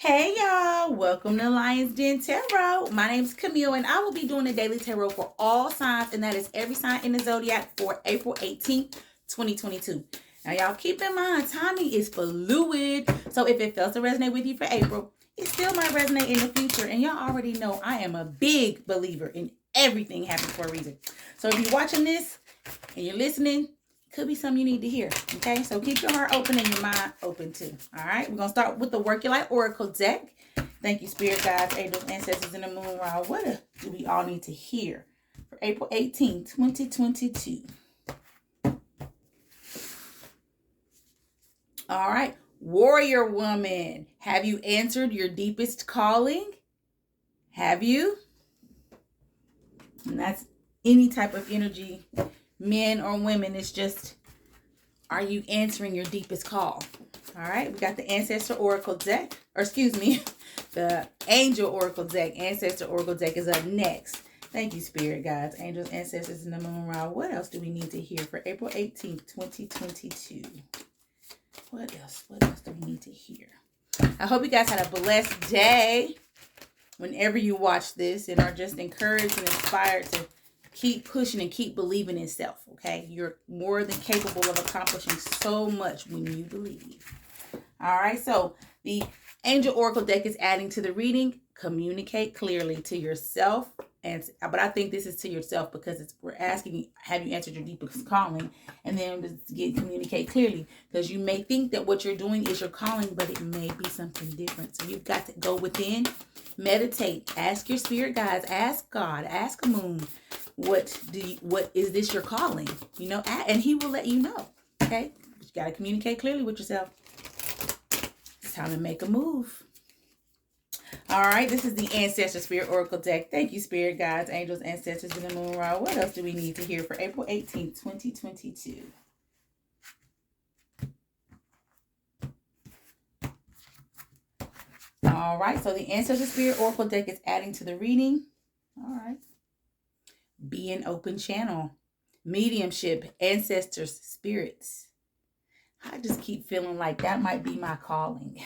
Hey y'all, welcome to Lion's Den Tarot. My name is Camille and I will be doing a daily tarot for all signs, and that is every sign in the zodiac for April 18th, 2022. Now y'all keep in mind, timing is fluid. So if it fails to resonate with you for April, it still might resonate in the future. And y'all already know I am a big believer in everything happens for a reason. So if you're watching this and you're listening, could be something you need to hear. Okay, so keep your heart open and your mind open too. All right, we're gonna start with the Work Your Life Oracle deck. Thank you, Spirit Guides, Angels, Ancestors, and the Moon Rod. What do we all need to hear for April 18, 2022? All right, Warrior Woman, have you answered your deepest calling? Have you? And that's any type of energy, men or women. It's just, are you answering your deepest call? All right, we got the Ancestor Oracle deck, or excuse me, the Angel Oracle deck. Ancestor Oracle deck is up next. Thank you, Spirit Guides, Angels, Ancestors, and the Moon Rod. What else do we need to hear for April 18th, 2022? What else? What else do we need to hear? I hope you guys had a blessed day whenever you watch this and are just encouraged and inspired to keep pushing and keep believing in self, okay? You're more than capable of accomplishing so much when you believe. All right, so the Angel Oracle deck is adding to the reading. Communicate clearly to yourself. But I think this is to yourself because we're asking you, have you answered your deepest calling? And then communicate clearly, because you may think that what you're doing is your calling, but it may be something different. So you've got to go within, meditate, ask your spirit guides, ask God, ask a moon, what is this your calling? You know, and he will let you know. Okay, but you got to communicate clearly with yourself. It's time to make a move. All right, this is the Ancestor Spirit Oracle deck. Thank you, Spirit Guides, Angels, Ancestors, and the Moon Rod. What else do we need to hear for April 18th, 2022? All right, so the Ancestor Spirit Oracle deck is adding to the reading. All right. Be an open channel. Mediumship, ancestors, spirits. I just keep feeling like that might be my calling.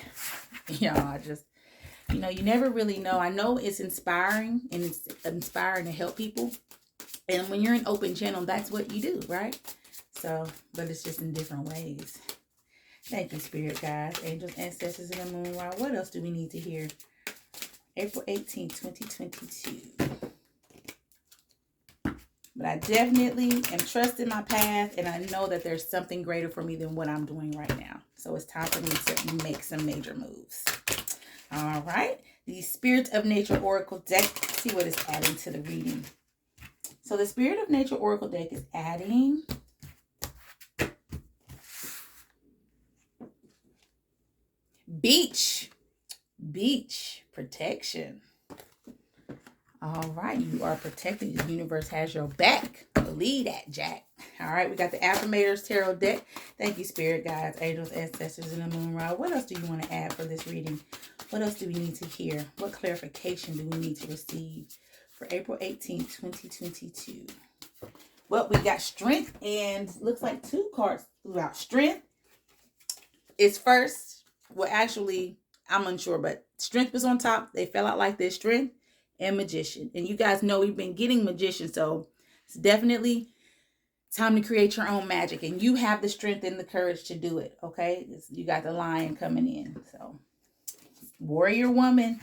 You never really know. I know it's inspiring and it's inspiring to help people. And when you're an open channel, that's what you do, right? So, but it's just in different ways. Thank you, Spirit Guides, Angels, Ancestors, and the Moon Rod. What else do we need to hear? April 18th, 2022. But I definitely am trusting my path, and I know that there's something greater for me than what I'm doing right now. So it's time for me to make some major moves. All right. The Spirit of Nature Oracle deck. Let's see what is adding to the reading. So the Spirit of Nature Oracle deck is adding beach protection. All right, you are protected. The universe has your back. Believe that, Jack. All right, we got the Affirmators Tarot deck. Thank you, Spirit Guides, Angels, Ancestors, and the Moon Rod. What else do you want to add for this reading? What else do we need to hear? What clarification do we need to receive for April 18th, 2022? Well, we got Strength, and looks like two cards throughout. Strength is first. Well, actually, I'm unsure, but Strength was on top. They fell out like this. Strength and Magician. And you guys know we've been getting Magician, so it's definitely time to create your own magic. And you have the strength and the courage to do it, okay? You got the Lion coming in. So, Warrior Woman.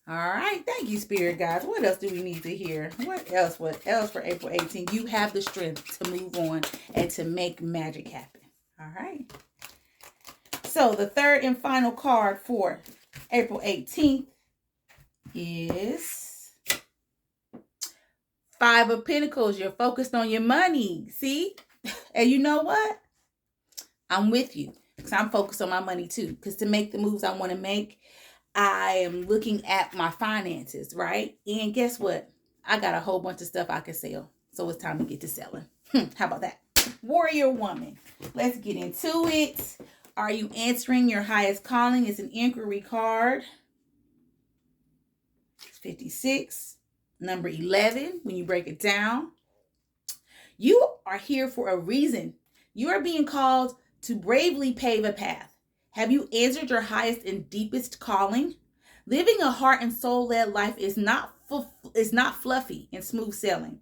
All right. Thank you, Spirit Guides. What else do we need to hear? What else for April 18th? You have the strength to move on and to make magic happen. All right. So, the third and final card for April 18th is Five of Pentacles. You're focused on your money. See? And you know what? I'm with you, because I'm focused on my money too. Because to make the moves I want to make, I am looking at my finances, right? And guess what? I got a whole bunch of stuff I can sell. So it's time to get to selling. How about that? Warrior Woman. Let's get into it. Are you answering your highest calling? It's an inquiry card. It's 56. Number 11, when you break it down. You are here for a reason. You are being called to bravely pave a path. Have you answered your highest and deepest calling? Living a heart and soul-led life is not fluffy and smooth sailing.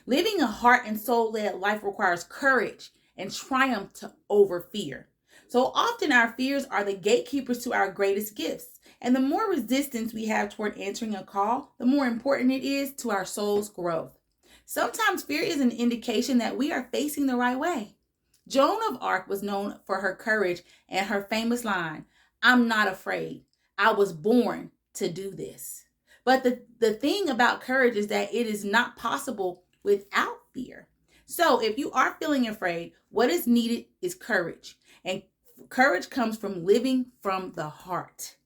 Living a heart and soul-led life requires courage and triumph over fear. So often our fears are the gatekeepers to our greatest gifts. And the more resistance we have toward answering a call, the more important it is to our soul's growth. Sometimes fear is an indication that we are facing the right way. Joan of Arc was known for her courage and her famous line, "I'm not afraid. I was born to do this." But the thing about courage is that it is not possible without fear. So if you are feeling afraid, what is needed is courage. And courage comes from living from the heart.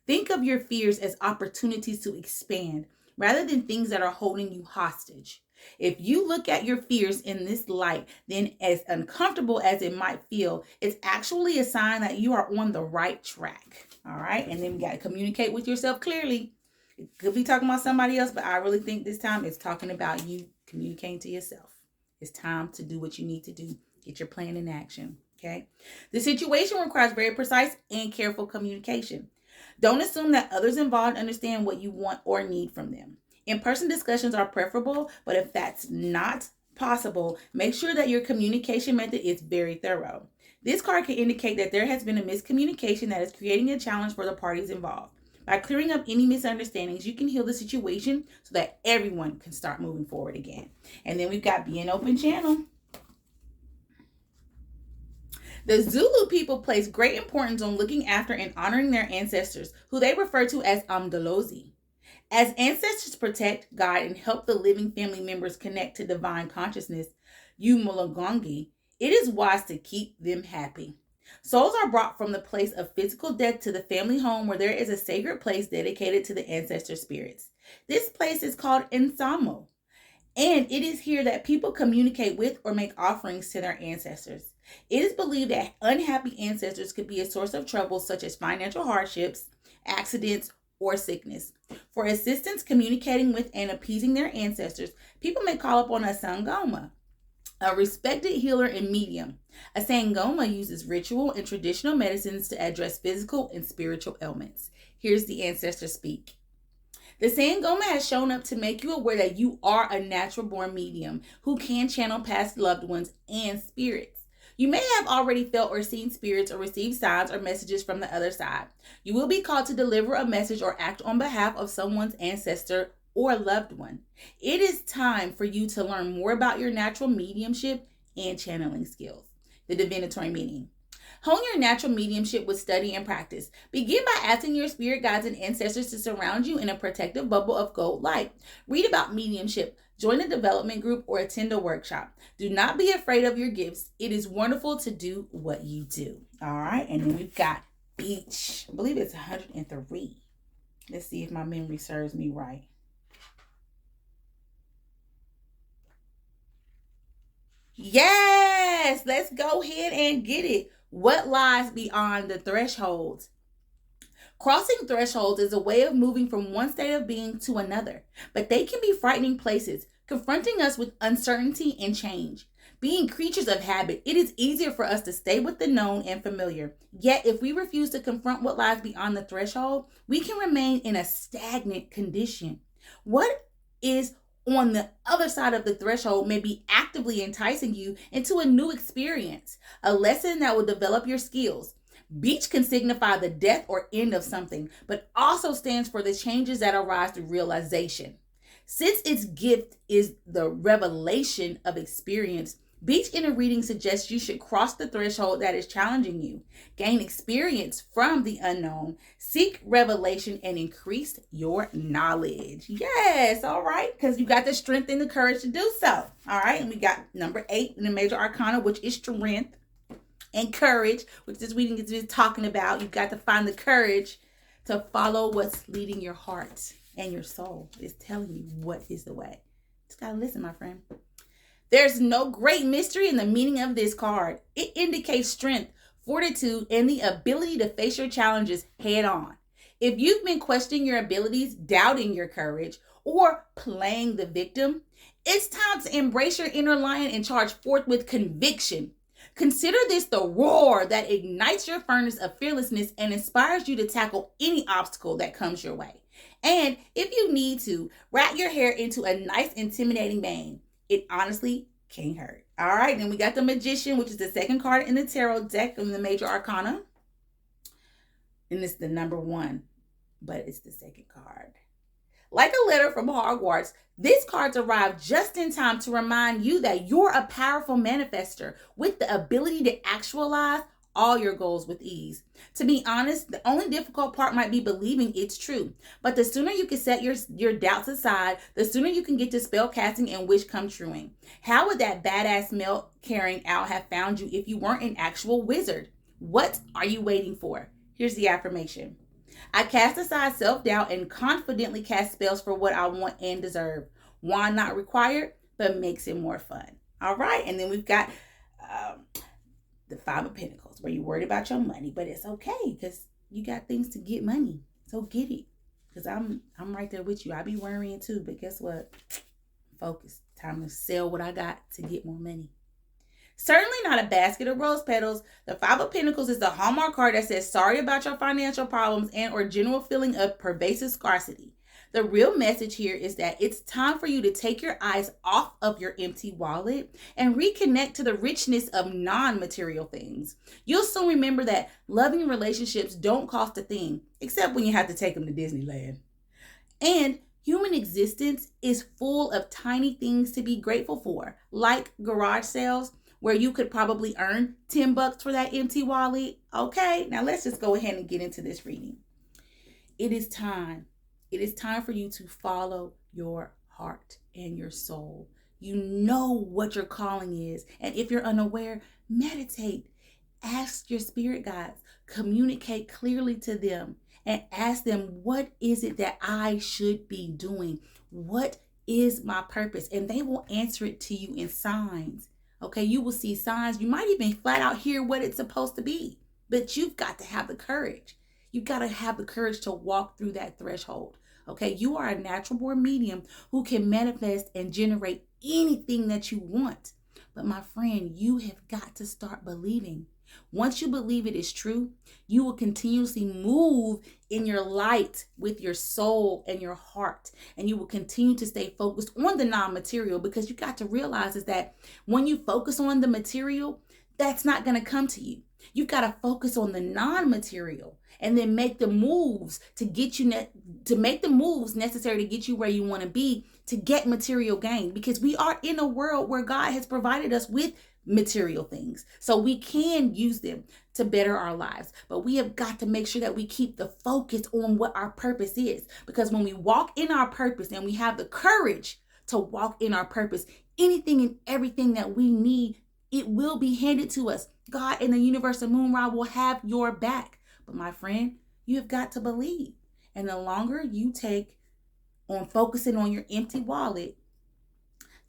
Think of your fears as opportunities to expand rather than things that are holding you hostage. If you look at your fears in this light, then as uncomfortable as it might feel, it's actually a sign that you are on the right track. All right. And then you got to communicate with yourself clearly. It could be talking about somebody else, but I really think this time it's talking about you communicating to yourself. It's time to do what you need to do. Get your plan in action. Okay. The situation requires very precise and careful communication. Don't assume that others involved understand what you want or need from them. In-person discussions are preferable, but if that's not possible, make sure that your communication method is very thorough. This card can indicate that there has been a miscommunication that is creating a challenge for the parties involved. By clearing up any misunderstandings, you can heal the situation so that everyone can start moving forward again. And then we've got be an open channel. The Zulu people place great importance on looking after and honoring their ancestors, who they refer to as Amdalozi. As ancestors protect, guide, and help the living family members connect to divine consciousness, Umulagongi, it is wise to keep them happy. Souls are brought from the place of physical death to the family home where there is a sacred place dedicated to the ancestor spirits. This place is called Nsamo, and it is here that people communicate with or make offerings to their ancestors. It is believed that unhappy ancestors could be a source of trouble such as financial hardships, accidents, or sickness. For assistance communicating with and appeasing their ancestors, people may call upon a Sangoma, a respected healer and medium. A Sangoma uses ritual and traditional medicines to address physical and spiritual ailments. Here's the ancestor speak. The Sangoma has shown up to make you aware that you are a natural-born medium who can channel past loved ones and spirits. You may have already felt or seen spirits or received signs or messages from the other side. You will be called to deliver a message or act on behalf of someone's ancestor or loved one. It is time for you to learn more about your natural mediumship and channeling skills. The divinatory meaning. Hone your natural mediumship with study and practice. Begin by asking your spirit guides and ancestors to surround you in a protective bubble of gold light. Read about mediumship. Join a development group or attend a workshop. Do not be afraid of your gifts. It is wonderful to do what you do. All right. And then we've got beach. I believe it's 103. Let's see if my memory serves me right. Yes. Let's go ahead and get it. What lies beyond the thresholds? Crossing thresholds is a way of moving from one state of being to another, but they can be frightening places, confronting us with uncertainty and change. Being creatures of habit, it is easier for us to stay with the known and familiar. Yet, if we refuse to confront what lies beyond the threshold, we can remain in a stagnant condition. What is on the other side of the threshold may be actively enticing you into a new experience, a lesson that will develop your skills. Beach can signify the death or end of something, but also stands for the changes that arise through realization. Since its gift is the revelation of experience, Beach Inner Reading suggests you should cross the threshold that is challenging you, gain experience from the unknown, seek revelation, and increase your knowledge. Yes, all right, because you got the strength and the courage to do so. All right, and we got number 8 in the major arcana, which is strength and courage, which this reading is just talking about. You've got to find the courage to follow what's leading your heart and your soul. It's telling you what is the way. Just gotta listen, my friend. There's no great mystery in the meaning of this card. It indicates strength, fortitude, and the ability to face your challenges head on. If you've been questioning your abilities, doubting your courage, or playing the victim, it's time to embrace your inner lion and charge forth with conviction. Consider this the roar that ignites your furnace of fearlessness and inspires you to tackle any obstacle that comes your way. And if you need to, wrap your hair into a nice, intimidating bang. It honestly can't hurt. All right, then we got the Magician, which is the second card in the tarot deck in the Major Arcana. And it's the number one, but it's the second card. Like a letter from Hogwarts, this card's arrived just in time to remind you that you're a powerful manifester with the ability to actualize all your goals with ease. To be honest, the only difficult part might be believing it's true. But the sooner you can set your doubts aside, the sooner you can get to spell casting and wish come truing. How would that badass milk carrying owl have found you if you weren't an actual wizard? What are you waiting for? Here's the affirmation. I cast aside self-doubt and confidently cast spells for what I want and deserve. Wand not required, but makes it more fun. All right, and then we've got the Five of Pentacles, where you're worried about your money, but it's okay because you got things to get money. So get it, because I'm right there with you. I be worrying too, but guess what? Focus. Time to sell what I got to get more money. Certainly not a basket of rose petals. The Five of Pentacles is the hallmark card that says sorry about your financial problems and or general feeling of pervasive scarcity. The real message here is that it's time for you to take your eyes off of your empty wallet and reconnect to the richness of non-material things. You'll soon remember that loving relationships don't cost a thing, except when you have to take them to Disneyland. And human existence is full of tiny things to be grateful for, like garage sales, where you could probably earn $10 for that empty wallet. Okay, now let's just go ahead and get into this reading. It is time. It is time for you to follow your heart and your soul. You know what your calling is. And if you're unaware, meditate. Ask your spirit guides. Communicate clearly to them and ask them, what is it that I should be doing? What is my purpose? And they will answer it to you in signs. Okay, you will see signs. You might even flat out hear what it's supposed to be. But you've got to have the courage. You've got to have the courage to walk through that threshold. Okay, you are a natural born medium who can manifest and generate anything that you want. But my friend, you have got to start believing. Once you believe it is true, you will continuously move in your light with your soul and your heart. And you will continue to stay focused on the non-material, because you got to realize is that when you focus on the material, that's not going to come to you. You've got to focus on the non-material and then make the moves to get you to make the moves necessary to get you where you want to be, to get material gain, because we are in a world where God has provided us with material things. So we can use them to better our lives. But we have got to make sure that we keep the focus on what our purpose is. Because when we walk in our purpose and we have the courage to walk in our purpose, anything and everything that we need, it will be handed to us. God and the universe and moon rod will have your back. But my friend, you have got to believe. And the longer you take on focusing on your empty wallet,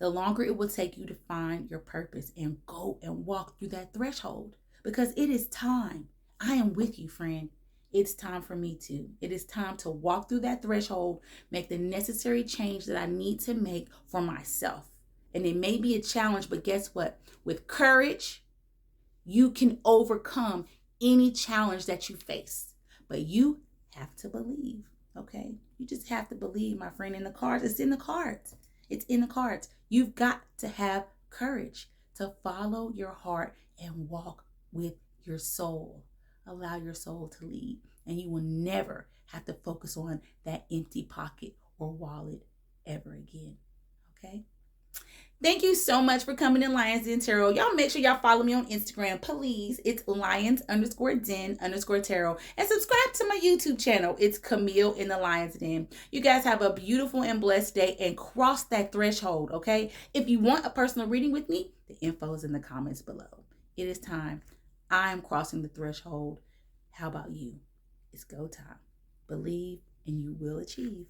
the longer it will take you to find your purpose and go and walk through that threshold. Because it is time. I am with you, friend. It's time for me too. It is time to walk through that threshold, make the necessary change that I need to make for myself. And it may be a challenge, but guess what? With courage, you can overcome any challenge that you face. But you have to believe, okay? You just have to believe, my friend. In the cards, it's in the cards. It's in the cards. You've got to have courage to follow your heart and walk with your soul. Allow your soul to lead, and you will never have to focus on that empty pocket or wallet ever again. Okay? Thank you so much for coming in Lions Den Tarot. Y'all make sure y'all follow me on Instagram, please. It's lions_den_tarot. And subscribe to my YouTube channel. It's Camille in the Lions Den. You guys have a beautiful and blessed day and cross that threshold, okay? If you want a personal reading with me, the info is in the comments below. It is time. I'm crossing the threshold. How about you? It's go time. Believe and you will achieve.